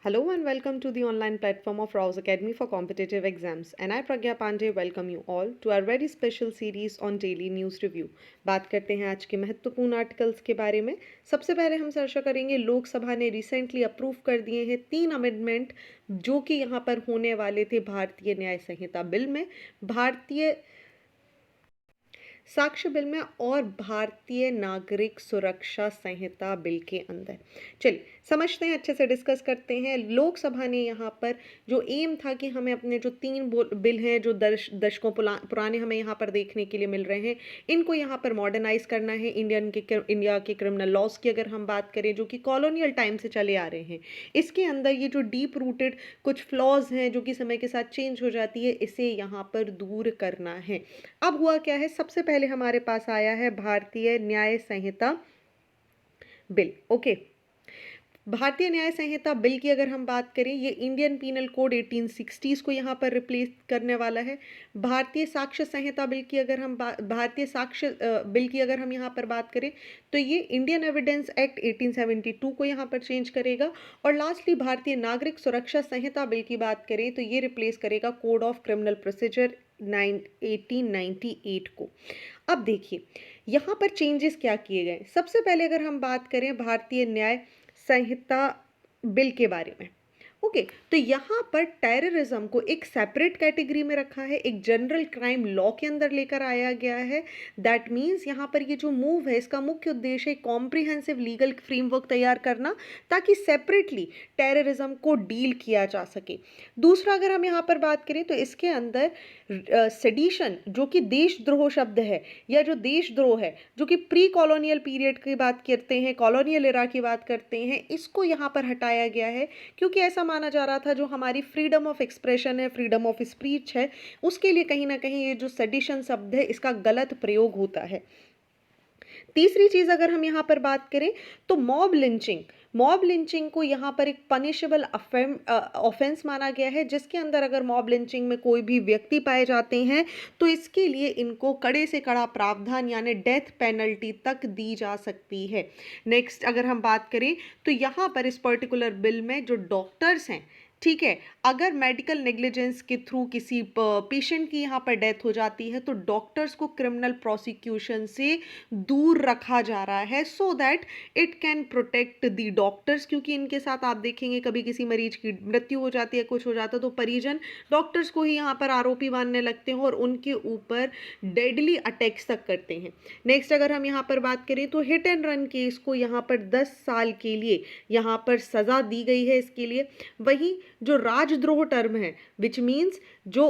Hello and welcome to the online platform of Rouse Academy for Competitive Exams. And I, Pragya Pandey, welcome you all to our very special series on daily news review. बात करते हैं आज के महत्वपूर्ण articles के बारे में। सबसे पहले हम चर्चा करेंगे लोकसभा ने रिसेंटली अप्रूव कर दिए हैं 3 अमेंडमेंट जो कि यहाँ पर होने वाले थे भारतीय न्याय संहिता बिल में, भारतीय साक्ष्य बिल में और भारतीय नागरिक सुरक्षा संहिता बिल के अंदर। चलिए समझते हैं, अच्छे से डिस्कस करते हैं। लोकसभा ने यहाँ पर जो एम था कि हमें अपने जो 3 बिल हैं जो दशकों पुराने हमें यहाँ पर देखने के लिए मिल रहे हैं, इनको यहाँ पर मॉडर्नाइज करना है। इंडिया के क्रिमिनल लॉज की अगर हम बात करें जो कि कॉलोनियल टाइम से चले आ रहे हैं, इसके अंदर ये जो डीप रूटेड कुछ फ्लॉज हैं जो कि समय के साथ चेंज हो जाती है, इसे यहाँ पर दूर करना है। अब हुआ क्या है, सबसे पहले हमारे पास आया है भारतीय न्याय संहिता बिल। ओके, भारतीय न्याय संहिता बिल की अगर हम बात करें, ये इंडियन पीनल कोड 1860s को यहाँ पर रिप्लेस करने वाला है। भारतीय साक्ष्य संहिता बिल की अगर हम भारतीय साक्ष्य बिल की अगर हम यहाँ पर बात करें तो ये इंडियन एविडेंस एक्ट 1872 को यहाँ पर चेंज करेगा। और लास्टली भारतीय नागरिक सुरक्षा संहिता बिल की बात करें तो ये रिप्लेस करेगा कोड ऑफ क्रिमिनल प्रोसीजर 1898 को। अब देखिए यहाँ पर चेंजेस क्या किए गए। सबसे पहले अगर हम बात करें भारतीय न्याय संहिता बिल के बारे में, ओके, तो यहाँ पर टेररिज्म को एक सेपरेट कैटेगरी में रखा है, एक जनरल क्राइम लॉ के अंदर लेकर आया गया है। दैट मीन्स यहाँ पर ये जो मूव है इसका मुख्य उद्देश्य है कॉम्प्रिहेंसिव लीगल फ्रेमवर्क तैयार करना ताकि सेपरेटली टेररिज्म को डील किया जा सके। दूसरा अगर हम यहाँ पर बात करें तो इसके अंदर सेडिशन जो कि देशद्रोह शब्द है या जो देशद्रोह है जो कि प्री कॉलोनियल पीरियड की बात करते हैं, कॉलोनियल एरा की बात करते हैं, इसको यहाँ पर हटाया गया है क्योंकि ऐसा माना जा रहा था जो हमारी फ्रीडम ऑफ एक्सप्रेशन है, फ्रीडम ऑफ स्पीच है, उसके लिए कहीं ना कहीं ये जो सेडिशन शब्द है इसका गलत प्रयोग होता है। तीसरी चीज अगर हम यहाँ पर बात करें तो मॉब लिंचिंग को यहाँ पर एक पनिशेबल ऑफेंस माना गया है, जिसके अंदर अगर मॉब लिंचिंग में कोई भी व्यक्ति पाए जाते हैं तो इसके लिए इनको कड़े से कड़ा प्रावधान यानी डेथ पेनल्टी तक दी जा सकती है। नेक्स्ट अगर हम बात करें तो यहाँ पर इस पर्टिकुलर बिल में जो डॉक्टर्स हैं, ठीक है, अगर मेडिकल नेग्लिजेंस के थ्रू किसी पेशेंट की यहाँ पर डेथ हो जाती है तो डॉक्टर्स को क्रिमिनल प्रोसिक्यूशन से दूर रखा जा रहा है so that it can protect the doctors, क्योंकि इनके साथ आप देखेंगे कभी किसी मरीज की मृत्यु हो जाती है, कुछ हो जाता है तो परिजन डॉक्टर्स को ही यहाँ पर आरोपी मानने लगते हैं और उनके ऊपर डेडली अटैक्स तक करते हैं। नेक्स्ट अगर हम यहाँ पर बात करें तो हिट एंड रन केस को यहाँ पर 10 साल के लिए यहाँ पर सजा दी गई है इसके लिए। वहीं जो राजद्रोह टर्म है विच मीन्स जो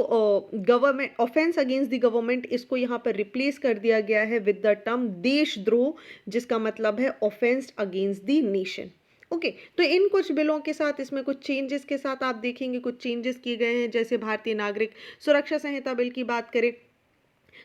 government offence against the government, इसको यहाँ पर रिप्लेस कर दिया गया है विद द टर्म देशद्रोह, जिसका मतलब है offence against the nation. Okay, तो इन कुछ बिलों के साथ इसमें कुछ चेंजेस के साथ आप देखेंगे कुछ चेंजेस किए गए हैं। जैसे भारतीय नागरिक सुरक्षा संहिता बिल की बात करें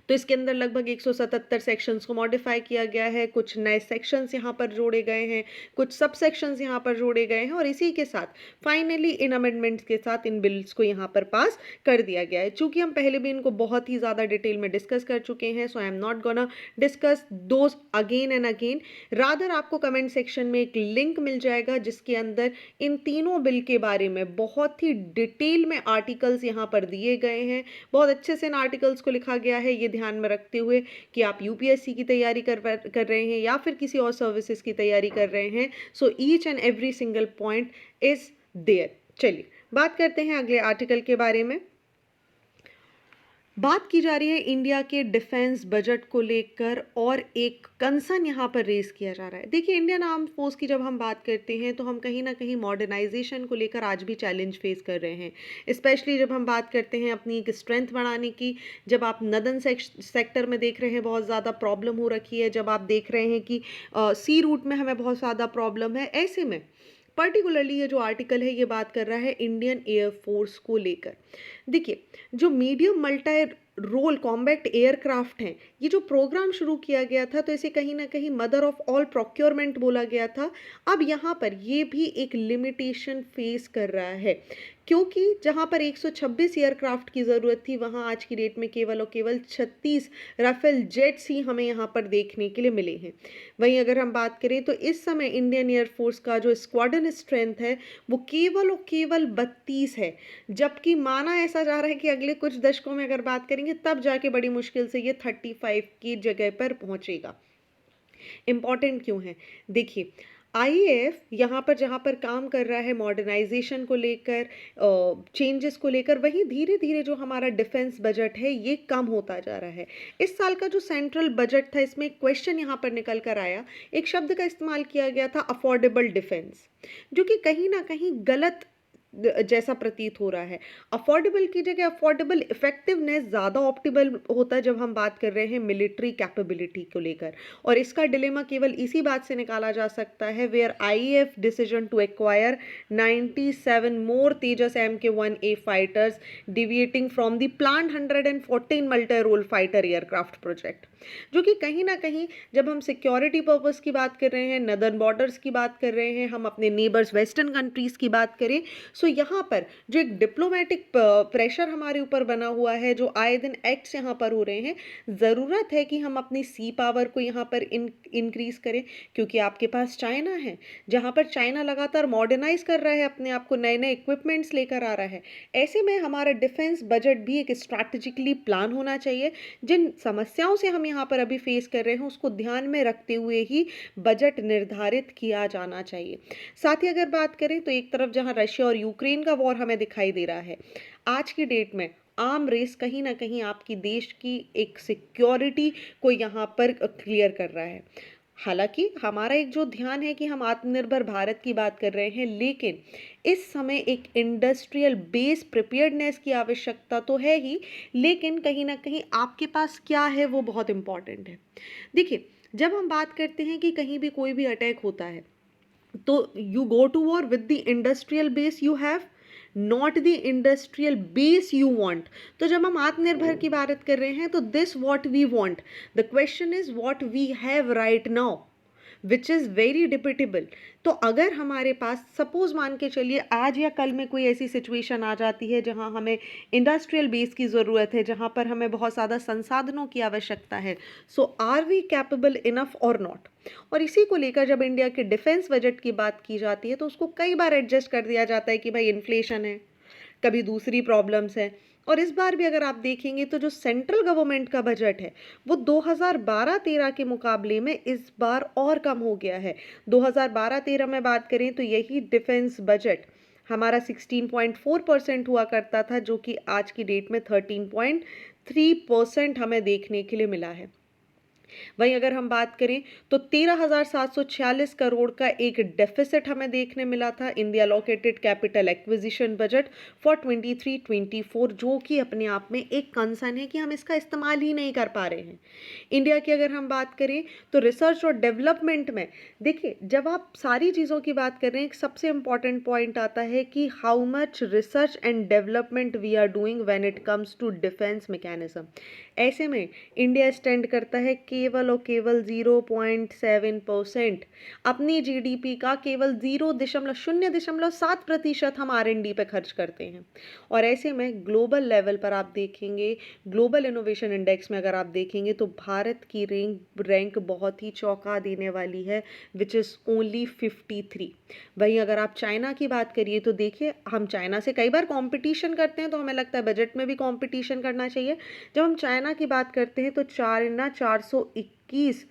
तो इसके अंदर लगभग 177 सेक्शंस को मॉडिफाई किया गया है, कुछ नए सेक्शंस यहाँ पर जोड़े गए हैं, कुछ सब सेक्शंस यहाँ पर जोड़े गए हैं और इसी के साथ फाइनली इन अमेंडमेंट्स के साथ इन बिल्स को यहाँ पर पास कर दिया गया है। चूंकि हम पहले भी इनको बहुत ही ज़्यादा डिटेल में डिस्कस कर चुके हैं so I am not gonna discuss those again and again, rather आपको कमेंट सेक्शन में एक लिंक मिल जाएगा जिसके अंदर इन तीनों बिल के बारे में बहुत ही डिटेल में आर्टिकल्स यहाँ पर दिए गए हैं। बहुत अच्छे से इन आर्टिकल्स को लिखा गया है, ये ध्यान में रखते हुए कि आप यूपीएससी की तैयारी कर रहे हैं या फिर किसी और सर्विसेज की तैयारी कर रहे हैं, so each and every single point is there. चलिए बात करते हैं अगले आर्टिकल के बारे में। बात की जा रही है इंडिया के डिफेंस बजट को लेकर और एक कंसर्न यहाँ पर रेज किया जा रहा है। देखिए इंडियन आर्म फोर्स की जब हम बात करते हैं तो हम कहीं ना कहीं मॉडर्नाइजेशन को लेकर आज भी चैलेंज फेस कर रहे हैं, स्पेशली जब हम बात करते हैं अपनी एक स्ट्रेंथ बढ़ाने की। जब आप नदन सेक्टर में देख रहे हैं बहुत ज़्यादा प्रॉब्लम हो रखी है, जब आप देख रहे हैं कि सी रूट में हमें बहुत ज़्यादा प्रॉब्लम है, ऐसे में पर्टिकुलरली ये जो आर्टिकल है ये बात कर रहा है इंडियन एयरफोर्स को लेकर। देखिए जो medium multi role combat aircraft हैं ये जो प्रोग्राम शुरू किया गया था तो इसे कहीं ना कहीं मदर ऑफ ऑल प्रोक्योरमेंट बोला गया था। अब यहाँ पर ये भी एक लिमिटेशन फेस कर रहा है, क्योंकि जहाँ पर 126 एयरक्राफ्ट की ज़रूरत थी वहाँ आज की डेट में केवल और केवल 36 राफेल जेट्स ही हमें यहाँ पर देखने के लिए मिले हैं। वहीं अगर हम बात करें तो इस समय इंडियन एयरफोर्स का जो स्क्वाड्रन स्ट्रेंथ है वो केवल और केवल 32 है, जबकि माना ऐसा जा रहा है कि अगले कुछ दशकों में अगर बात करेंगे तब जाके बड़ी मुश्किल से ये 35 की जगह पर पहुंचेगा। इम्पॉर्टेंट क्यों है? देखिए, आईएएफ यहाँ पर जहाँ पर काम कर रहा है मॉडर्नाइजेशन को लेकर, चेंजेस को लेकर, वहीं धीरे धीरे जो हमारा डिफेंस बजट है ये कम होता जा रहा है। इस साल का जो सेंट्रल बजट था इसमें एक क्वेश्चन यहाँ पर निकल कर आया, एक शब्द का इस्तेमाल किया गया था अफोर्डेबल डिफेंस, जो कि कहीं ना कहीं गलत जैसा प्रतीत हो रहा है। अफोर्डेबल की जगह अफोर्डेबल इफेक्टिवनेस ज़्यादा ऑप्टिमल होता है जब हम बात कर रहे हैं मिलिट्री कैपेबिलिटी को लेकर, और इसका डिलेमा केवल इसी बात से निकाला जा सकता है where IAF decision to acquire 97 more Tejas MK1A fighters deviating from the plan 114 multi role fighter aircraft project, जो कि कहीं ना कहीं जब हम सिक्योरिटी पर्पस की बात कर रहे हैं, नदर्न बॉर्डर्स की बात कर रहे हैं, हम अपने नेबर्स वेस्टर्न कंट्रीज की बात करें, सो यहाँ पर जो एक डिप्लोमेटिक प्रेशर हमारे ऊपर बना हुआ है, जो आए दिन एक्ट्स यहाँ पर हो रहे हैं, ज़रूरत है कि हम अपनी सी पावर को यहाँ पर इंक्रीज करें, क्योंकि आपके पास चाइना है, जहाँ पर चाइना लगातार मॉडर्नाइज कर रहा है अपने आप को, नए नए इक्विपमेंट्स लेकर आ रहा है। ऐसे में हमारा डिफेंस बजट भी एक स्ट्रैटेजिकली प्लान होना चाहिए। जिन समस्याओं से हम यहाँ पर अभी फेस कर रहे हैं उसको ध्यान में रखते हुए ही बजट निर्धारित किया जाना चाहिए। साथ ही अगर बात करें तो एक तरफ जहाँ रशिया और यूक्रेन का वॉर हमें दिखाई दे रहा है, आज की डेट में आर्म रेस कहीं ना कहीं आपकी देश की एक सिक्योरिटी को यहाँ पर क्लियर कर रहा है। हालांकि हमारा एक जो ध्यान है कि हम आत्मनिर्भर भारत की बात कर रहे हैं, लेकिन इस समय एक इंडस्ट्रियल बेस प्रिपेयर्डनेस की आवश्यकता तो है ही, लेकिन कहीं ना कहीं आपके पास क्या है वो बहुत इंपॉर्टेंट है। देखिए, जब हम बात करते हैं कि कहीं भी कोई भी अटैक होता है तो you go to war with the industrial base you have, not the industrial base you want. तो जब हम आत्मनिर्भर की बात कर रहे हैं तो this what we want, the question is what we have right now which is very debatable. तो अगर हमारे पास सपोज मान के चलिए आज या कल में कोई ऐसी सिचुएशन आ जाती है जहां हमें इंडस्ट्रियल बेस की ज़रूरत है, जहां पर हमें बहुत ज़्यादा संसाधनों की आवश्यकता है, सो आर वी कैपेबल इनफ और नॉट। और इसी को लेकर जब इंडिया के डिफेंस बजट की बात की जाती है तो उसको कई बार एडजस्ट कर दिया जाता है कि भाई इन्फ्लेशन है, कभी दूसरी प्रॉब्लम्स है। और इस बार भी अगर आप देखेंगे तो जो सेंट्रल गवर्नमेंट का बजट है वो 2012-13 के मुकाबले में इस बार और कम हो गया है। 2012-13 में बात करें तो यही डिफेंस बजट हमारा 16.4% हुआ करता था, जो कि आज की डेट में 13.3% हमें देखने के लिए मिला है। वहीं अगर हम बात करें तो 13,746 करोड़ का एक डेफिसिट हमें देखने मिला था in the allocated capital acquisition budget for 23-24, जो कि अपने आप में एक कंसर्न है कि हम इसका इस्तेमाल ही नहीं कर पा रहे हैं। इंडिया की अगर हम बात करें तो रिसर्च और डेवलपमेंट में देखिए, जब आप सारी चीज़ों की बात कर रहे हैं, एक सबसे इंपॉर्टेंट पॉइंट आता है कि how much research and development we are doing when it comes to defence mechanism. ऐसे में इंडिया स्टैंड करता है केवल और केवल 0.7%, अपनी जीडीपी का केवल 0.07% हम R&D पे खर्च करते हैं। और ऐसे में ग्लोबल लेवल पर आप देखेंगे, ग्लोबल इनोवेशन इंडेक्स में अगर आप देखेंगे तो भारत की रैंक बहुत ही चौंका देने वाली है, विच इज़ ओनली 53। वहीं अगर आप चाइना की बात करिए तो देखिए, हम चाइना से कई बार कंपटीशन करते हैं तो हमें लगता है बजट में भी कंपटीशन करना चाहिए। जब हम चाइना की बात करते हैं तो चाइना 421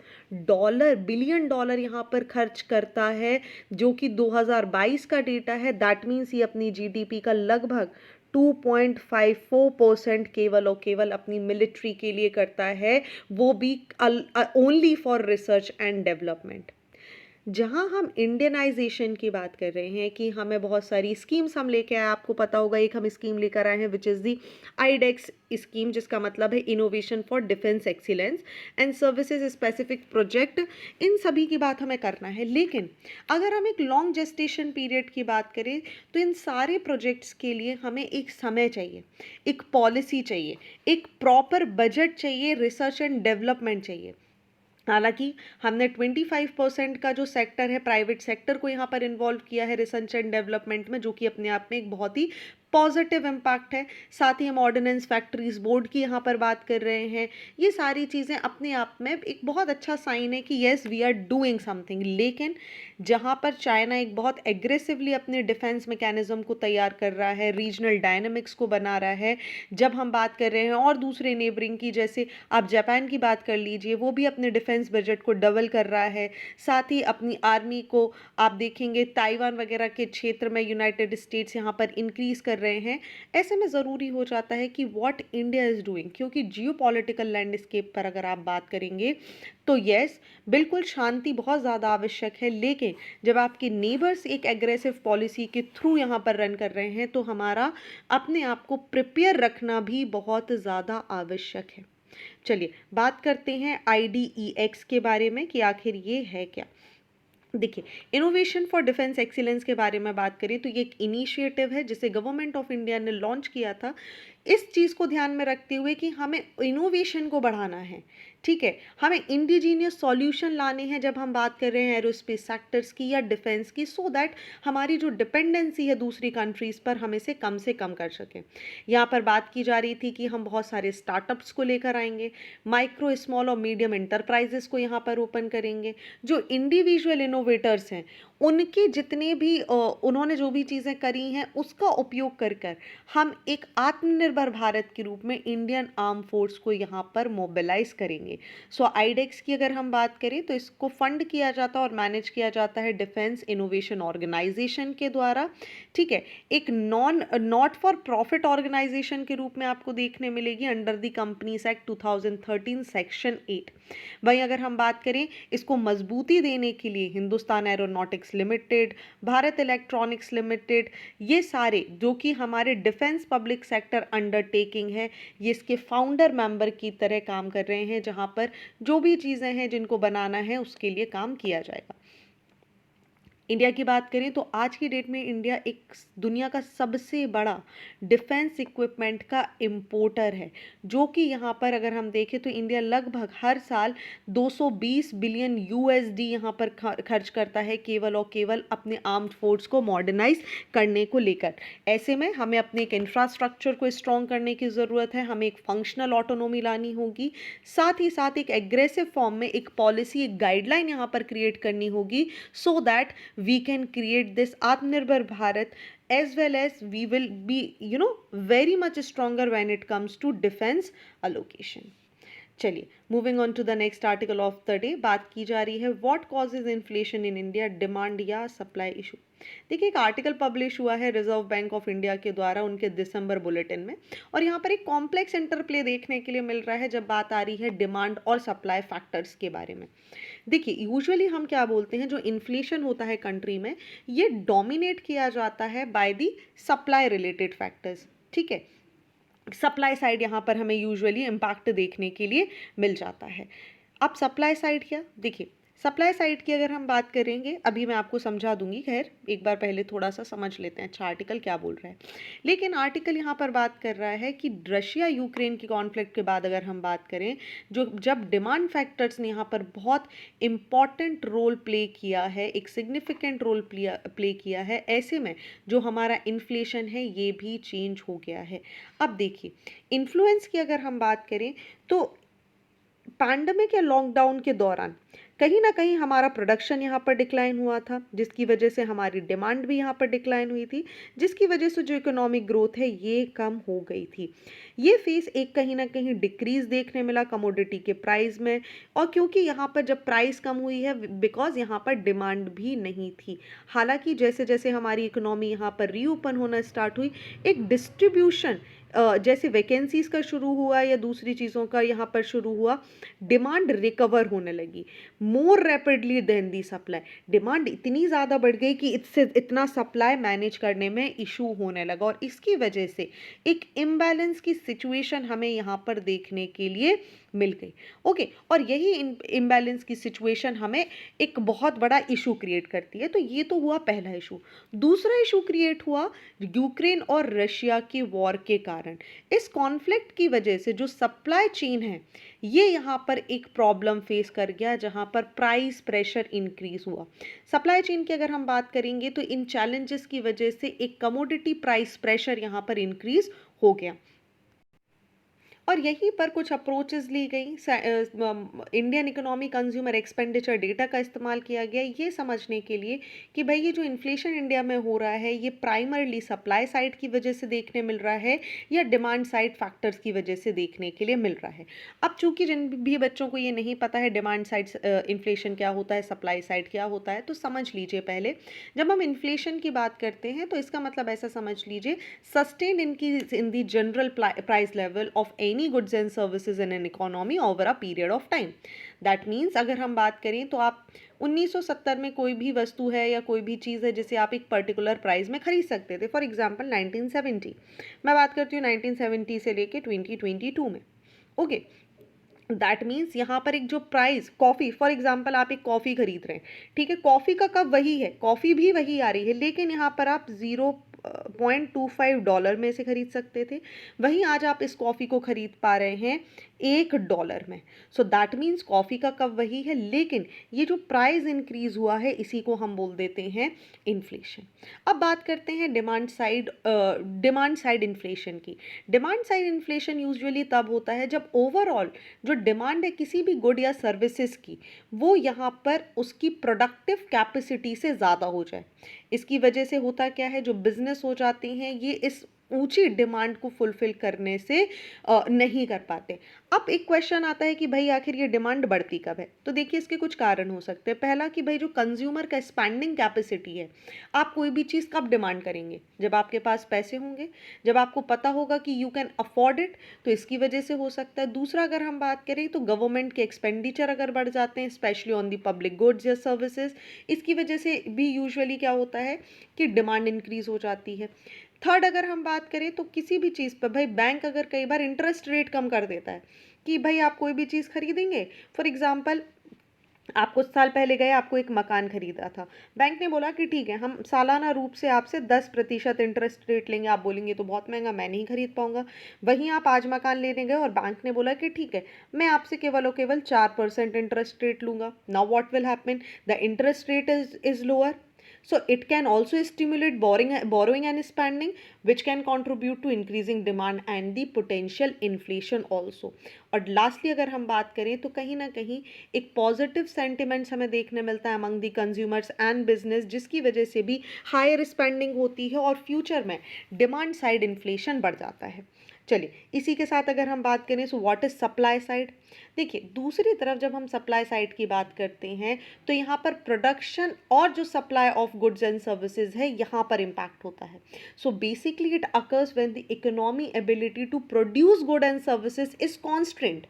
बिलियन डॉलर यहाँ पर खर्च करता है, जो कि 2022 का डेटा है। दैट मीन्स ये अपनी जीडीपी का लगभग 2.54% केवल और केवल अपनी मिलिट्री के लिए करता है, वो भी only for research and development. जहाँ हम इंडियनाइजेशन की बात कर रहे हैं कि हमें बहुत सारी स्कीम्स हम लेके आए, आपको पता होगा एक हम स्कीम लेकर आए हैं which is the iDEX scheme, जिसका मतलब है innovation for defence excellence and services specific project. इन सभी की बात हमें करना है, लेकिन अगर हम एक लॉन्ग जेस्टेशन पीरियड की बात करें तो इन सारे प्रोजेक्ट्स के लिए हमें एक समय चाहिए, एक पॉलिसी चाहिए, एक प्रॉपर बजट चाहिए, रिसर्च एंड डेवलपमेंट चाहिए। हालांकि हमने 25% का जो सेक्टर है, प्राइवेट सेक्टर को यहाँ पर इन्वॉल्व किया है रिसर्च एंड डेवलपमेंट में, जो कि अपने आप में एक बहुत ही पॉजिटिव इम्पैक्ट है। साथ ही हम ऑर्डिनेंस फैक्ट्रीज बोर्ड की यहाँ पर बात कर रहे हैं। ये सारी चीज़ें अपने आप में एक बहुत अच्छा साइन है कि yes we are doing something. लेकिन जहाँ पर चाइना एक बहुत एग्रेसिवली अपने डिफेंस मैकेनिज्म को तैयार कर रहा है, रीजनल डायनामिक्स को बना रहा है, जब हम बात कर रहे हैं और दूसरे नेबरिंग की, जैसे आप जापान की बात कर लीजिए, वो भी अपने डिफेंस बजट को डबल कर रहा है। साथ ही अपनी आर्मी को आप देखेंगे ताइवान वगैरह के क्षेत्र में यूनाइटेड स्टेट्स यहाँ पर इंक्रीज कर रहे हैं। ऐसे में ज़रूरी हो जाता है कि व्हाट इंडिया इज़ डूइंग, क्योंकि जियो पॉलिटिकल लैंडस्केप पर अगर आप बात करेंगे तो यस बिल्कुल शांति बहुत ज़्यादा आवश्यक है, लेकिन जब आपके नेबर्स एक एग्रेसिव पॉलिसी के थ्रू यहाँ पर रन कर रहे हैं तो हमारा अपने आप को प्रिपेयर रखना भी बहुत ज़्यादा आवश्यक है। चलिए बात करते हैं IDEX के बारे में कि आखिर ये है क्या। देखिए, इनोवेशन फॉर डिफेंस एक्सीलेंस के बारे में बात करें तो ये एक इनिशिएटिव है जिसे गवर्नमेंट ऑफ इंडिया ने लॉन्च किया था, इस चीज़ को ध्यान में रखते हुए कि हमें इनोवेशन को बढ़ाना है। ठीक है, हमें इंडिजीनियस सॉल्यूशन लाने हैं जब हम बात कर रहे हैं एरोस्पेस सेक्टर्स की या डिफेंस की, सो दैट हमारी जो डिपेंडेंसी है दूसरी कंट्रीज़ पर हम इसे कम से कम कर सकें। यहाँ पर बात की जा रही थी कि हम बहुत सारे स्टार्टअप्स को लेकर आएंगे, माइक्रो स्मॉल और मीडियम इंटरप्राइजेस को यहाँ पर ओपन करेंगे। जो इंडिविजुअल इनोवेटर्स हैं उनके जितने भी उन्होंने जो भी चीज़ें करी हैं उसका उपयोग कर कर हम एक आत्मनिर्भर भारत के रूप में इंडियन आर्म फोर्स को यहाँ पर मोबिलाइज करेंगे। सो आईडेक्स की अगर हम बात करें तो इसको फंड किया जाता है और मैनेज किया जाता है डिफेंस इनोवेशन ऑर्गेनाइजेशन के द्वारा। ठीक है, एक नॉट फॉर प्रॉफिट ऑर्गेनाइजेशन के रूप में आपको देखने मिलेगी under the companies act 2013 section 8। वहीं अगर हम बात करें इसको मजबूती देने के लिए Hindustan aeronautics limited, Bharat electronics limited, ये सारे जो कि हमारे डिफेंस पब्लिक सेक्टर अंडरटेकिंग है, ये इसके फाउंडर मेंबर की तरह काम कर रहे हैं, जहां पर जो भी चीज़ें हैं जिनको बनाना है उसके लिए काम किया जाएगा। इंडिया की बात करें तो आज की डेट में इंडिया एक दुनिया का सबसे बड़ा डिफेंस इक्विपमेंट का इंपोर्टर है, जो कि यहाँ पर अगर हम देखें तो इंडिया लगभग हर साल 220 बिलियन USD यहाँ पर खर्च करता है केवल और केवल अपने आर्म्ड फोर्स को मॉडर्नाइज करने को लेकर। ऐसे में हमें अपने एक इंफ्रास्ट्रक्चर को स्ट्रॉन्ग करने की ज़रूरत है, हमें एक फंक्शनल ऑटोनोमी लानी होगी, साथ ही साथ एक एग्रेसिव फॉर्म में एक पॉलिसी, एक गाइडलाइन यहाँ पर क्रिएट करनी होगी, so that we can create this Atmanirbhar Bharat, as well as we will be very much stronger when it comes to defense allocation. चलिए moving on to the next article of the day, बात की जा रही है what causes inflation in India, demand या supply issue. देखिए एक article publish हुआ है रिजर्व बैंक ऑफ इंडिया के द्वारा उनके दिसंबर बुलेटिन में, और यहाँ पर एक कॉम्प्लेक्स इंटरप्ले देखने के लिए मिल रहा है जब बात आ रही है डिमांड और सप्लाई फैक्टर्स के बारे में। देखिए यूजुअली हम क्या बोलते हैं, जो इन्फ्लेशन होता है कंट्री में ये डोमिनेट किया जाता है by the supply related factors. ठीक है, सप्लाई साइड यहाँ पर हमें यूजुअली इम्पैक्ट देखने के लिए मिल जाता है। अब सप्लाई साइड क्या, देखिए सप्लाई साइड की अगर हम बात करेंगे, अभी मैं आपको समझा दूंगी, खैर एक बार पहले थोड़ा सा समझ लेते हैं अच्छा आर्टिकल क्या बोल रहा है। लेकिन आर्टिकल यहाँ पर बात कर रहा है कि रशिया यूक्रेन की कॉन्फ्लिक्ट के बाद अगर हम बात करें, जो जब डिमांड फैक्टर्स ने यहाँ पर बहुत इम्पॉर्टेंट रोल प्ले किया है, एक सिग्निफिकेंट रोल प्ले किया है, ऐसे में जो हमारा इन्फ्लेशन है ये भी चेंज हो गया है। अब देखिए इन्फ्लुएंस की अगर हम बात करें तो पैंडेमिक या लॉकडाउन के दौरान कहीं ना कहीं हमारा प्रोडक्शन यहाँ पर डिक्लाइन हुआ था, जिसकी वजह से हमारी डिमांड भी यहाँ पर डिक्लाइन हुई थी, जिसकी वजह से जो इकोनॉमिक ग्रोथ है ये कम हो गई थी। ये फेस एक कहीं ना कहीं डिक्रीज देखने मिला कमोडिटी के प्राइस में, और क्योंकि यहाँ पर जब प्राइस कम हुई है बिकॉज यहाँ पर डिमांड भी नहीं थी। हालांकि जैसे जैसे हमारी इकोनॉमी यहाँ पर रीओपन होना स्टार्ट हुई, एक डिस्ट्रीब्यूशन जैसे वैकेंसीज का शुरू हुआ या दूसरी चीज़ों का यहाँ पर शुरू हुआ, डिमांड रिकवर होने लगी मोर रैपिडली देन दी सप्लाई। डिमांड इतनी ज़्यादा बढ़ गई कि इससे इतना सप्लाई मैनेज करने में इशू होने लगा, और इसकी वजह से एक इम्बैलेंस की सिचुएशन हमें यहाँ पर देखने के लिए मिल गई। ओके, और यही इम्बैलेंस की सिचुएशन हमें एक बहुत बड़ा इशू क्रिएट करती है। तो ये तो हुआ पहला इशू। दूसरा इशू क्रिएट हुआ यूक्रेन और रशिया की वॉर के कारण। इस कॉन्फ्लिक्ट की वजह से जो सप्लाई चेन है ये यहाँ पर एक प्रॉब्लम फेस कर गया, जहाँ पर प्राइस प्रेशर इंक्रीज हुआ। सप्लाई चेन की अगर हम बात करेंगे तो इन चैलेंजेस की वजह से एक कमोडिटी प्राइस प्रेशर यहाँ पर इंक्रीज हो गया, और यहीं पर कुछ अप्रोचेस ली गई। Indian economy consumer expenditure data का इस्तेमाल किया गया ये समझने के लिए कि भाई ये जो इन्फ्लेशन इंडिया में हो रहा है ये प्राइमरली सप्लाई साइड की वजह से देखने मिल रहा है या डिमांड साइड फैक्टर्स की वजह से देखने के लिए मिल रहा है। अब चूंकि जिन भी बच्चों को ये नहीं पता है डिमांड साइड इन्फ्लेशन क्या होता है, सप्लाई साइड क्या होता है, तो समझ लीजिए पहले जब हम इन्फ्लेशन की बात करते हैं तो इसका मतलब ऐसा समझ लीजिए sustain in the general price level of any goods and services in an economy over a period of time. That means अगर हम बात करें तो आप 1970 में कोई भी वस्तु है या कोई भी चीज़ है जिसे आप एक पर्टिकुलर प्राइस में खरीद सकते थे। फॉर एग्जांपल 1970, मैं बात करती हूँ 1970 से लेके 2022 में। ओके, दैट मीन्स यहाँ पर एक जो प्राइस कॉफ़ी, फॉर एग्जाम्पल आप एक कॉफ़ी खरीद रहे हैं, ठीक है, कॉफ़ी का कप वही है, कॉफ़ी भी वही आ रही है, लेकिन यहाँ पर आप $0.25 में से खरीद सकते थे, वहीं आज आप इस कॉफ़ी को खरीद पा रहे हैं $1 में। सो दैट मीन्स कॉफ़ी का कप वही है, लेकिन ये जो प्राइस इंक्रीज हुआ है इसी को हम बोल देते हैं इन्फ्लेशन। अब बात करते हैं डिमांड साइड इन्फ्लेशन की। डिमांड साइड इन्फ्लेशन यूजुअली तब होता है जब ओवरऑल जो डिमांड है किसी भी गुड या सर्विसेज की वो यहाँ पर उसकी प्रोडक्टिव कैपेसिटी से ज़्यादा हो जाए। इसकी वजह से होता क्या है, जो बिजनेस हो जाते हैं ये इस ऊंची डिमांड को फुलफिल करने से नहीं कर पाते। अब एक क्वेश्चन आता है कि भाई आखिर ये डिमांड बढ़ती कब है, तो देखिए इसके कुछ कारण हो सकते हैं। पहला कि भाई जो कंज्यूमर का स्पेंडिंग कैपेसिटी है, आप कोई भी चीज़ कब डिमांड करेंगे, जब आपके पास पैसे होंगे, जब आपको पता होगा कि यू कैन अफोर्ड इट, तो इसकी वजह से हो सकता है। दूसरा अगर हम बात करें तो गवर्नमेंट के एक्सपेंडिचर अगर बढ़ जाते हैं specially on the public goods या सर्विसेज, इसकी वजह से भी यूजुअली क्या होता है कि डिमांड इंक्रीज हो जाती है। थर्ड अगर हम बात करें तो किसी भी चीज़ पर भाई बैंक अगर कई बार इंटरेस्ट रेट कम कर देता है कि भाई आप कोई भी चीज़ खरीदेंगे, फॉर एग्जांपल आप कुछ साल पहले गए, आपको एक मकान खरीदा था, बैंक ने बोला कि ठीक है हम सालाना रूप से आपसे 10% इंटरेस्ट रेट लेंगे। आप बोलेंगे तो बहुत महंगा, मैं नहीं खरीद पाऊंगा। वहीं आप आज मकान लेने गए और बैंक ने बोला कि ठीक है मैं आपसे केवल और केवल 4% इंटरेस्ट रेट लूंगा। Now what will happen, the interest rate is lower, so it can also stimulate borrowing and spending, which can contribute to increasing demand and the potential inflation also. और लास्टली अगर हम बात करें तो कहीं ना कहीं एक पॉजिटिव सेंटिमेंट्स हमें देखने मिलता है among the consumers and business, जिसकी वजह से भी हायर स्पेंडिंग होती है और फ्यूचर में डिमांड साइड इन्फ्लेशन बढ़ जाता है। चलिए इसी के साथ अगर हम बात करें so what is supply side. देखिए दूसरी तरफ जब हम सप्लाई साइड की बात करते हैं तो यहाँ पर प्रोडक्शन और जो supply of goods and services है यहाँ पर इम्पैक्ट होता है। So basically it occurs when the economy ability to produce good and services is constraint,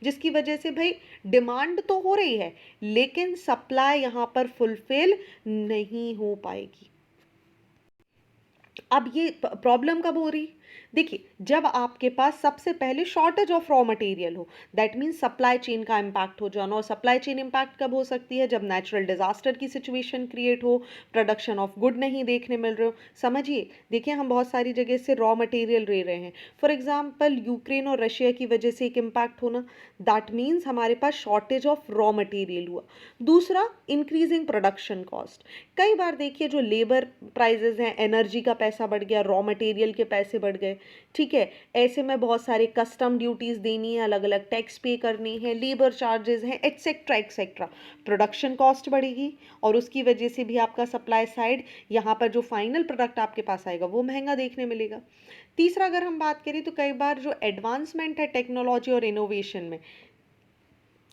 जिसकी वजह से भाई डिमांड तो हो रही है लेकिन सप्लाई यहाँ पर फुलफिल नहीं हो पाएगी। अब ये प्रॉब्लम कब हो रही, देखिए जब आपके पास सबसे पहले शॉर्टेज ऑफ रॉ मटेरियल हो, दैट मीन्स सप्लाई चेन का इम्पैक्ट हो जाना। और सप्लाई चेन इम्पैक्ट कब हो सकती है, जब नेचुरल डिजास्टर की सिचुएशन क्रिएट हो, प्रोडक्शन ऑफ गुड नहीं देखने मिल रहे हो। समझिए देखिए हम बहुत सारी जगह से रॉ मटेरियल ले रहे हैं, फॉर एग्जाम्पल यूक्रेन और रशिया की वजह से एक इम्पैक्ट होना, दैट मीन्स हमारे पास शॉर्टेज ऑफ रॉ मटेरियल हुआ। दूसरा इंक्रीजिंग प्रोडक्शन कॉस्ट, कई बार देखिए जो लेबर प्राइजेज हैं, एनर्जी का पैसा बढ़ गया, रॉ मटेरियल के पैसे बढ़ गए, ठीक है, ऐसे में बहुत सारे कस्टम ड्यूटीज देनी है, अलग अलग टैक्स पे करनी है, लेबर चार्जेस हैं, एटसेट्रा एटसेट्रा, प्रोडक्शन कॉस्ट बढ़ेगी और उसकी वजह से भी आपका सप्लाई साइड यहाँ पर जो फाइनल प्रोडक्ट आपके पास आएगा वो महंगा देखने मिलेगा। तीसरा अगर हम बात करें तो कई बार जो एडवांसमेंट है टेक्नोलॉजी और इनोवेशन में,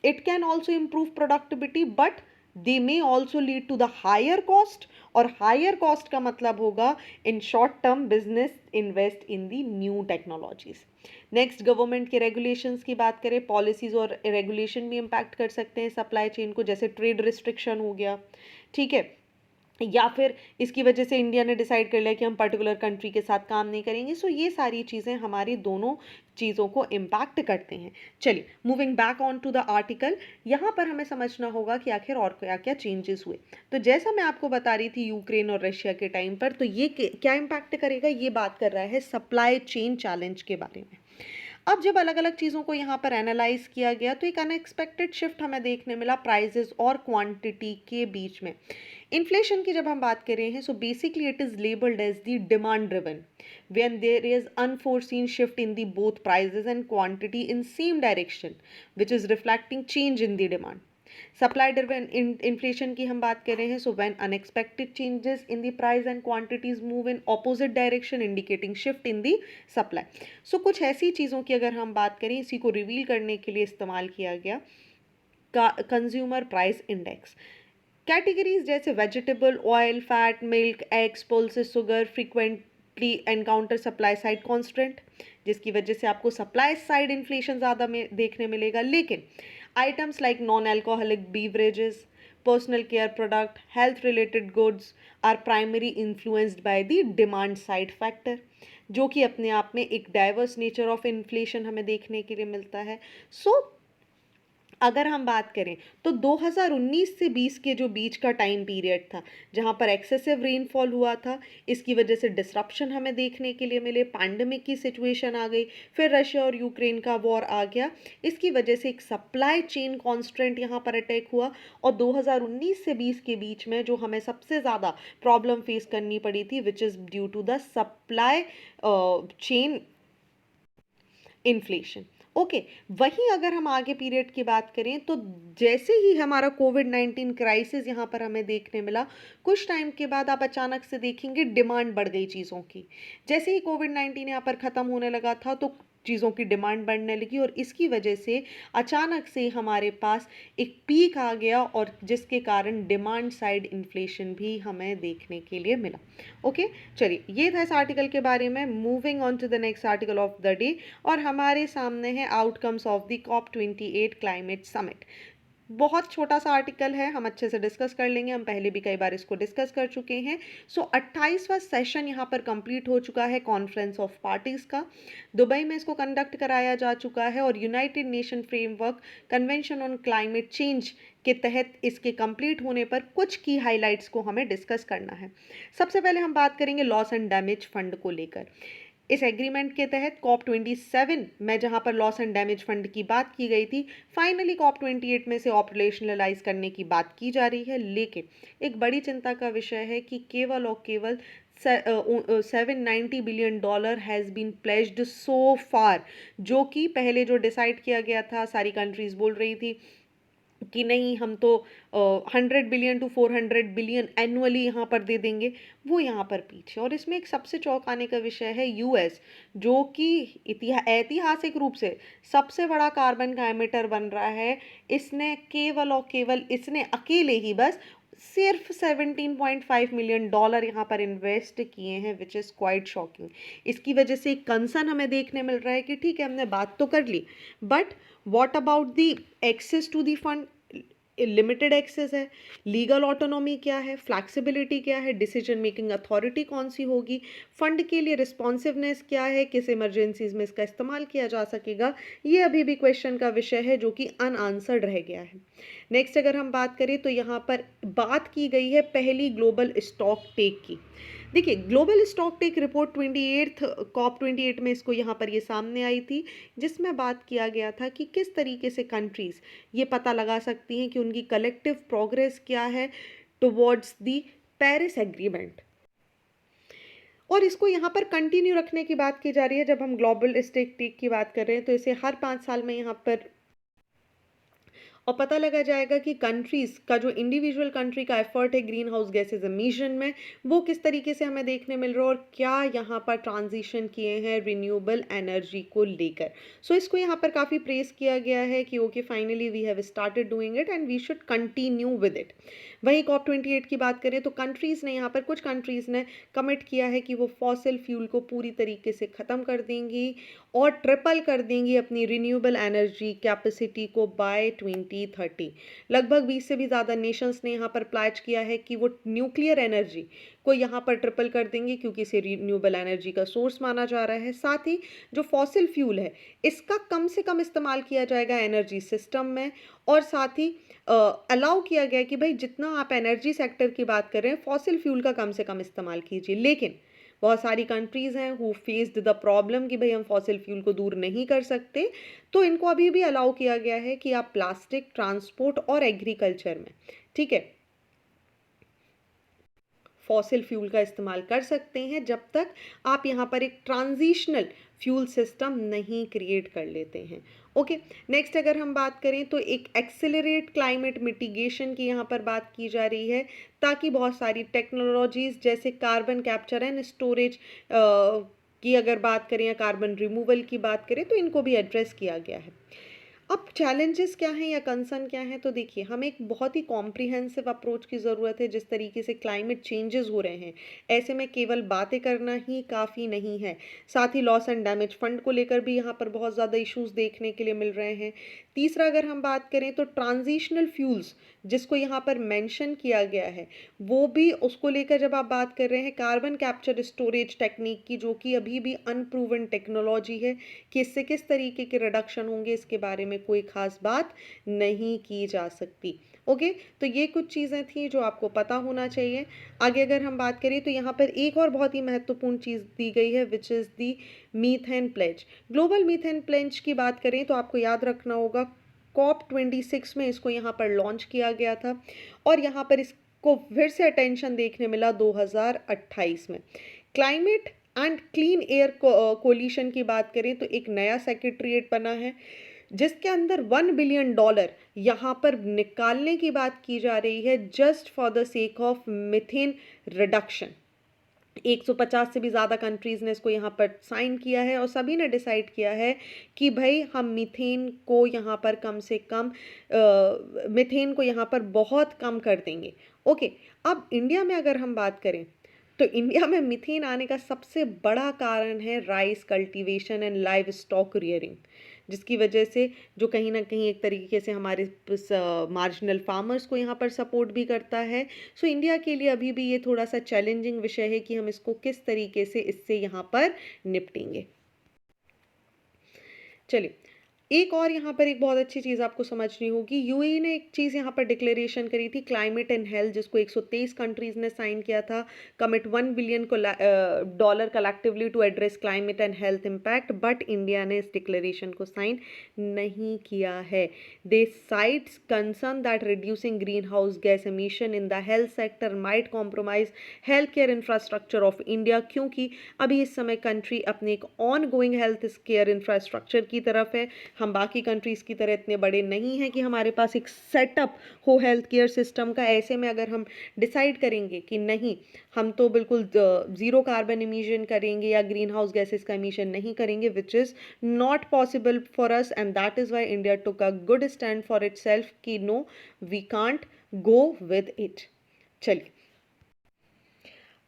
it can also improve productivity but they may also lead to the higher cost, और हायर कॉस्ट का मतलब होगा in short term business invest in the new technologies. Next, government के रेगुलेशंस की बात करें, पॉलिसीज और रेगुलेशन भी इम्पैक्ट कर सकते हैं सप्लाई चेन को, जैसे ट्रेड रिस्ट्रिक्शन हो गया, ठीक है, या फिर इसकी वजह से इंडिया ने डिसाइड कर लिया कि हम पर्टिकुलर कंट्री के साथ काम नहीं करेंगे। सो ये सारी चीज़ें हमारी दोनों चीज़ों को इम्पैक्ट करते हैं। चलिए, moving back on to the article, यहाँ पर हमें समझना होगा कि आखिर और क्या क्या चेंजेस हुए। तो जैसा मैं आपको बता रही थी यूक्रेन और रशिया के टाइम पर, तो ये क्या इम्पैक्ट करेगा, ये बात कर रहा है सप्लाई चेन चैलेंज के बारे में। अब जब अलग अलग चीज़ों को यहाँ पर एनालाइज किया गया तो एक अनएक्सपेक्टेड शिफ्ट हमें देखने मिला प्राइजेस और क्वांटिटी के बीच में। इन्फ्लेशन की जब हम बात कर रहे हैं, so basically it is labelled as the demand driven when there is unforeseen shift in the both prices and quantity in same direction which is reflecting change in the demand. Supply driven inflation की हम बात कर रहे हैं, so when unexpected changes in the price and quantities move in opposite direction indicating shift in the supply. So कुछ ऐसी चीज़ों की अगर हम बात करें, इसी को रिवील करने के लिए इस्तेमाल किया गया कंज्यूमर प्राइस इंडेक्स। कैटेगरीज जैसे vegetable, oil, fat, milk, eggs, pulses, sugar frequently encounter supply side constant, जिसकी वजह से आपको सप्लाई साइड इन्फ्लेशन ज़्यादा में देखने मिलेगा। लेकिन items like non alcoholic beverages, personal care product, health related goods are primary influenced by the demand side factor, जो कि अपने आप में एक डाइवर्स नेचर ऑफ इन्फ्लेशन हमें देखने के लिए मिलता है। सो अगर हम बात करें तो 2019 से 20 के जो बीच का टाइम पीरियड था, जहां पर एक्सेसिव रेनफॉल हुआ था, इसकी वजह से डिसरप्शन हमें देखने के लिए मिले, पैंडमिक की सिचुएशन आ गई, फिर रशिया और यूक्रेन का वॉर आ गया, इसकी वजह से एक सप्लाई चेन कॉन्स्ट्रेंट यहां पर अटैक हुआ। और 2019 से 20 के बीच में जो हमें सबसे ज़्यादा प्रॉब्लम फेस करनी पड़ी थी, which is due to the supply chain inflation. Okay, वहीं अगर हम आगे पीरियड की बात करें तो जैसे ही हमारा कोविड-19 क्राइसिस यहाँ पर हमें देखने मिला, कुछ टाइम के बाद आप अचानक से देखेंगे डिमांड बढ़ गई चीज़ों की। जैसे ही कोविड-19 यहाँ पर ख़त्म होने लगा था तो चीज़ों की डिमांड बढ़ने लगी, और इसकी वजह से अचानक से हमारे पास एक पीक आ गया, और जिसके कारण डिमांड साइड इन्फ्लेशन भी हमें देखने के लिए मिला। ओके, चलिए, ये था इस आर्टिकल के बारे में। Moving on to the next article of the day, और हमारे सामने है outcomes of the COP28 climate summit. बहुत छोटा सा आर्टिकल है, हम अच्छे से डिस्कस कर लेंगे, हम पहले भी कई बार इसको डिस्कस कर चुके हैं। सो 28वां सेशन यहाँ पर कंप्लीट हो चुका है कॉन्फ्रेंस ऑफ पार्टीज़ का। दुबई में इसको कंडक्ट कराया जा चुका है, और United nation framework convention on climate change के तहत इसके कंप्लीट होने पर कुछ की हाइलाइट्स को हमें डिस्कस करना है। सबसे पहले हम बात करेंगे लॉस एंड डैमेज फंड को लेकर। इस एग्रीमेंट के तहत COP27 में जहां पर लॉस एंड डैमेज फंड की बात की गई थी, फाइनली COP28 में से ऑपरेशनलाइज करने की बात की जा रही है। लेकिन एक बड़ी चिंता का विषय है कि केवल और केवल $790 बिलियन हैज़ बीन प्लेज्ड सो फार, जो कि पहले जो डिसाइड किया गया था, सारी कंट्रीज बोल रही थी कि नहीं, हम तो 100 बिलियन टू 400 बिलियन एनुअली यहाँ पर दे देंगे, वो यहाँ पर पीछे। और इसमें एक सबसे चौंकाने का विषय है यूएस, जो कि ऐतिहासिक रूप से सबसे बड़ा कार्बन का एमिटर बन रहा है। इसने केवल और केवल, इसने अकेले ही बस सिर्फ $17.5 मिलियन यहाँ पर इन्वेस्ट किए हैं, विच इज़ क्वाइट शॉकिंग। इसकी वजह से एक कंसर्न हमें देखने मिल रहा है कि ठीक है, हमने बात तो कर ली, but what about the access to the fund? Limited access है, लीगल ऑटोनॉमी क्या है, फ्लैक्सिबिलिटी क्या है, डिसीजन मेकिंग अथॉरिटी कौन सी होगी, फंड के लिए रिस्पॉन्सिवनेस क्या है, किस इमरजेंसीज में इसका इस्तेमाल किया जा सकेगा, ये अभी भी क्वेश्चन का विषय है जो कि अनआंसर्ड रह गया है। नेक्स्ट अगर हम बात करें तो यहाँ पर बात की गई है पहली ग्लोबल स्टॉक टेक की। देखिए, global stock take report 28th COP28 में इसको यहाँ पर ये सामने आई थी, जिसमें बात किया गया था कि किस तरीके से कंट्रीज़ ये पता लगा सकती हैं कि उनकी कलेक्टिव प्रोग्रेस क्या है टुवर्ड्स दी पेरिस एग्रीमेंट। और इसको यहाँ पर कंटिन्यू रखने की बात की जा रही है। जब हम ग्लोबल स्टॉक टेक की बात कर रहे हैं तो इसे हर 5 साल में यहाँ पर और पता लगा जाएगा कि कंट्रीज़ का जो इंडिविजुअल कंट्री का एफर्ट है ग्रीन हाउस गैसेज एमिशन में, वो किस तरीके से हमें देखने मिल रहा है और क्या यहाँ पर ट्रांजिशन किए हैं रिन्यूएबल एनर्जी को लेकर। सो इसको यहाँ पर काफ़ी प्रेस किया गया है कि okay finally we have started doing it and we should continue with it. वहीं COP28 की बात करें तो कंट्रीज़ ने यहाँ पर कुछ कंट्रीज़ ने कमिट किया है कि वो फॉसिल फ्यूल को पूरी तरीके से ख़त्म कर देंगी और ट्रिपल कर देंगी अपनी रिन्यूएबल एनर्जी कैपेसिटी को बाय 2030। लगभग 20 से भी ज़्यादा नेशंस ने यहाँ पर प्लाच किया है कि वो न्यूक्लियर एनर्जी को यहाँ पर ट्रिपल कर देंगे क्योंकि इसे रिन्यूएबल एनर्जी का सोर्स माना जा रहा है। साथ ही जो फॉसिल फ्यूल है इसका कम से कम इस्तेमाल किया जाएगा एनर्जी सिस्टम में, और साथ ही अलाउ किया गया कि भाई जितना आप एनर्जी सेक्टर की बात कर रहे हैं फॉसिल फ्यूल का कम से कम इस्तेमाल कीजिए। लेकिन बहुत सारी कंट्रीज़ हैं हु फेस्ड द प्रॉब्लम कि भाई हम फॉसिल फ्यूल को दूर नहीं कर सकते, तो इनको अभी भी अलाउ किया गया है कि आप प्लास्टिक, ट्रांसपोर्ट और एग्रीकल्चर में, ठीक है, फॉसिल फ्यूल का इस्तेमाल कर सकते हैं जब तक आप यहाँ पर एक ट्रांजिशनल फ्यूल सिस्टम नहीं क्रिएट कर लेते हैं। ओके, नेक्स्ट अगर हम बात करें तो एक एक्सेलरेट क्लाइमेट मिटिगेशन की यहाँ पर बात की जा रही है ताकि बहुत सारी टेक्नोलॉजीज जैसे कार्बन कैप्चर एंड स्टोरेज की अगर बात करें या कार्बन रिमूवल की बात करें तो इनको भी एड्रेस किया गया है। अब चैलेंजेस क्या हैं या कंसर्न क्या हैं, तो देखिए हमें एक बहुत ही कॉम्प्रिहेंसिव अप्रोच की ज़रूरत है। जिस तरीके से क्लाइमेट चेंजेस हो रहे हैं ऐसे में केवल बातें करना ही काफ़ी नहीं है, साथ ही लॉस एंड डैमेज फंड को लेकर भी यहाँ पर बहुत ज़्यादा इश्यूज देखने के लिए मिल रहे हैं। तीसरा अगर हम बात करें तो ट्रांजिशनल फ्यूल्स जिसको यहाँ पर मेंशन किया गया है वो भी उसको लेकर जब आप बात कर रहे हैं कार्बन कैप्चर स्टोरेज टेक्निक की, जो कि अभी भी अनप्रूवन टेक्नोलॉजी है कि इससे किस तरीके के रिडक्शन होंगे इसके बारे में कोई खास बात नहीं की जा सकती। ओके, तो ये कुछ चीज़ें थी जो आपको पता होना चाहिए। आगे अगर हम बात करें तो यहाँ पर एक और बहुत ही महत्वपूर्ण चीज़ दी गई है which is the methane pledge. Global methane pledge की बात करें तो आपको याद रखना होगा COP26 में इसको यहाँ पर लॉन्च किया गया था और यहाँ पर इसको फिर से अटेंशन देखने मिला 2028 में। Climate and clean air coalition की बात करें तो एक नया सेक्रेटरीट बना है जिसके अंदर $1 बिलियन यहाँ पर निकालने की बात की जा रही है just for the sake of methane reduction. 150 से भी ज़्यादा कंट्रीज़ ने इसको यहाँ पर साइन किया है और सभी ने डिसाइड किया है कि भाई हम मीथेन को यहाँ पर कम से कम मीथेन को यहाँ पर बहुत कम कर देंगे। ओके, अब इंडिया में अगर हम बात करें तो इंडिया में मीथेन आने का सबसे बड़ा कारण है rice cultivation and live stock rearing, जिसकी वजह से जो कहीं ना कहीं एक तरीके से हमारे मार्जिनल फार्मर्स को यहाँ पर सपोर्ट भी करता है। सो इंडिया के लिए अभी भी ये थोड़ा सा चैलेंजिंग विषय है कि हम इसको किस तरीके से इससे यहाँ पर निपटेंगे। चलिए, एक और यहाँ पर एक बहुत अच्छी चीज़ आपको समझनी होगी। यूएई ने एक चीज़ यहाँ पर डिक्लेरेशन करी थी क्लाइमेट एंड हेल्थ, जिसको 123 कंट्रीज़ ने साइन किया था। Commit $1 billion collectively to address climate and health impact, but India ने इस डिक्लेरेशन को साइन नहीं किया है। They cites concern that reducing green house gas emission in the health sector might compromise health care infrastructure of India, क्योंकि अभी इस समय कंट्री अपने एक ongoing health care infrastructure की तरफ है। हम बाकी कंट्रीज़ की तरह इतने बड़े नहीं हैं कि हमारे पास एक सेटअप हो हेल्थ केयर सिस्टम का। ऐसे में अगर हम डिसाइड करेंगे कि नहीं हम तो बिल्कुल ज़ीरो कार्बन इमिशन करेंगे या ग्रीन हाउस गैसेस का इमिशन नहीं करेंगे, which is not possible for us, and that is why India took a good stand for itself कि no we can't go with it. चलिए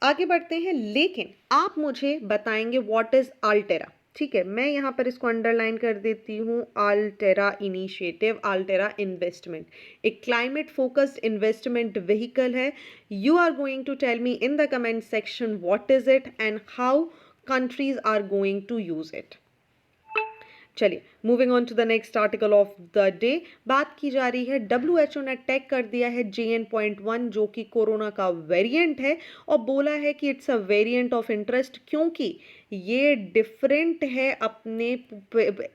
आगे बढ़ते हैं, लेकिन आप मुझे बताएंगे व्हाट इज़ अल्टेरा। ठीक है, मैं यहाँ पर इसको अंडरलाइन कर देती हूँ, अल्टेरा इनिशिएटिव, अल्टेरा इन्वेस्टमेंट एक क्लाइमेट फोकस्ड इन्वेस्टमेंट व्हीकल है। You are going to tell me in the comment section what is it and how countries are going to use it. चलिए moving on to the next article of the day, बात की जा रही है WHO ने tag कर दिया है JN.1 जो कि कोरोना का वेरिएंट है और बोला है कि it's a variant of interest क्योंकि ये डिफरेंट है अपने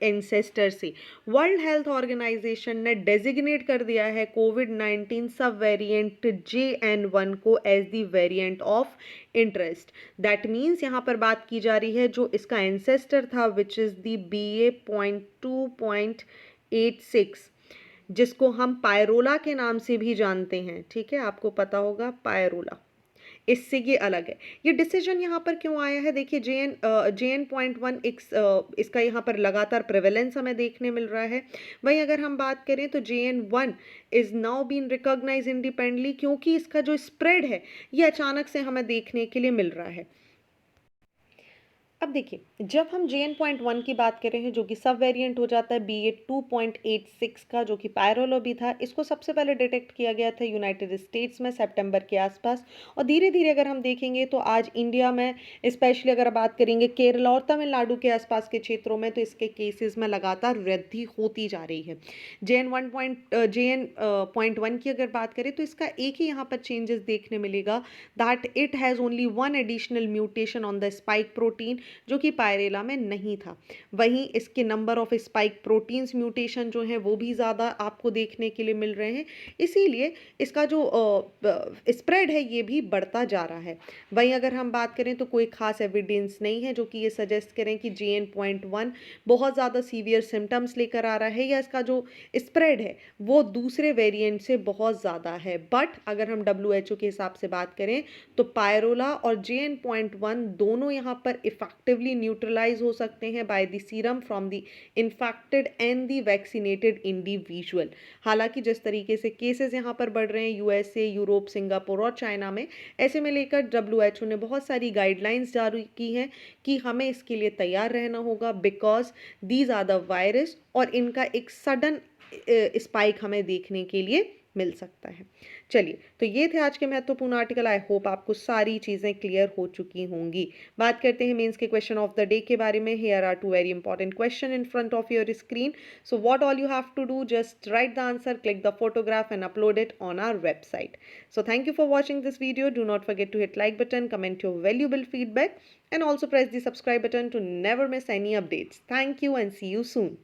एंसेस्टर से। वर्ल्ड हेल्थ ऑर्गेनाइजेशन ने डेजिग्नेट कर दिया है कोविड-19 सब वेरिएंट JN.1 को as the variant of interest. That means यहाँ पर बात की जा रही है जो इसका एंसेस्टर था विच इज़ दी BA.2.86, जिसको हम पायरोला के नाम से भी जानते हैं, ठीक है, आपको पता होगा पायरोला, इससे ये अलग है। ये डिसीजन यहाँ पर क्यों आया है, देखिए JN.1 इसका यहाँ पर लगातार प्रेवेलेंस हमें देखने मिल रहा है। वहीं अगर हम बात करें तो JN.1 is now been recognise independently, क्योंकि इसका जो स्प्रेड है ये अचानक से हमें देखने के लिए मिल रहा है। अब देखिए, जब हम JN.1 की बात कर रहे हैं जो कि सब वेरिएंट हो जाता है BA.2.86 का, जो कि पायरोलो भी था, इसको सबसे पहले डिटेक्ट किया गया था यूनाइटेड स्टेट्स में सितंबर के आसपास। और धीरे धीरे अगर हम देखेंगे तो आज इंडिया में, स्पेशली अगर बात करेंगे केरला और तमिलनाडु के आसपास के क्षेत्रों में, तो इसके केसेस में लगातार वृद्धि होती जा रही है। JN.1 की अगर बात करें तो इसका एक ही यहाँ पर चेंजेस देखने मिलेगा, that it has only one additional mutation on the spike protein, जो कि पायरेला में नहीं था। वहीं इसके number of spike proteins mutation जो है वो भी ज़्यादा आपको देखने के लिए मिल रहे हैं, इसीलिए इसका जो स्प्रेड है ये भी बढ़ता जा रहा है। वहीं अगर हम बात करें तो कोई खास एविडेंस नहीं है जो कि ये सजेस्ट करें कि JN.1 बहुत ज़्यादा सीवियर सिम्टम्स लेकर आ रहा है, या इसका जो स्प्रेड है वो दूसरे वेरिएंट से बहुत ज़्यादा है। बट अगर हम WHO के हिसाब से बात करें तो पायरोला और JN.1 दोनों यहाँ पर इफेक्टिवली न्यूट्रलाइज हो सकते हैं by the serum from the infected and the vaccinated individual. हालांकि जिस तरीके से केसेस यहाँ पर बढ़ रहे हैं USA, यूरोप, सिंगापुर और चाइना में, ऐसे में लेकर WHO ने बहुत सारी गाइडलाइंस जारी की हैं कि हमें इसके लिए तैयार रहना होगा, because these are the virus, और इनका एक सडन स्पाइक हमें देखने के लिए मिल सकता है। चलिए, तो ये थे आज के महत्वपूर्ण आर्टिकल। आई होप आपको सारी चीज़ें क्लियर हो चुकी होंगी। बात करते हैं मेंस के क्वेश्चन ऑफ द डे के बारे में। Here are 2 very important question in front of your screen. So what all you have to do, just write the answer, click the photograph and upload it on our website. So thank you for watching this video. Do not forget to hit like button, comment your valuable feedback, and also press the subscribe button to never miss any updates. Thank you and see you soon.